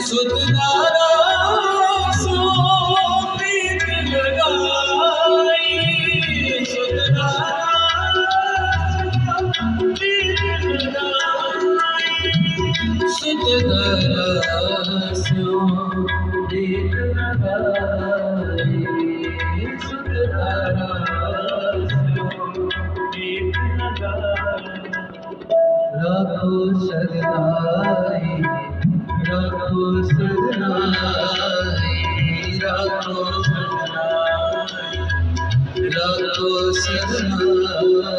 सुतनारा सो प्रीत लगाई, सुतनारा प्रीत लगाई, सुतनारा सो प्रीत लगाई, सुतनारा सो प्रीत लगाई। रखो सदाई, रखो सदाई, रखो सदाई, रखो सदाई।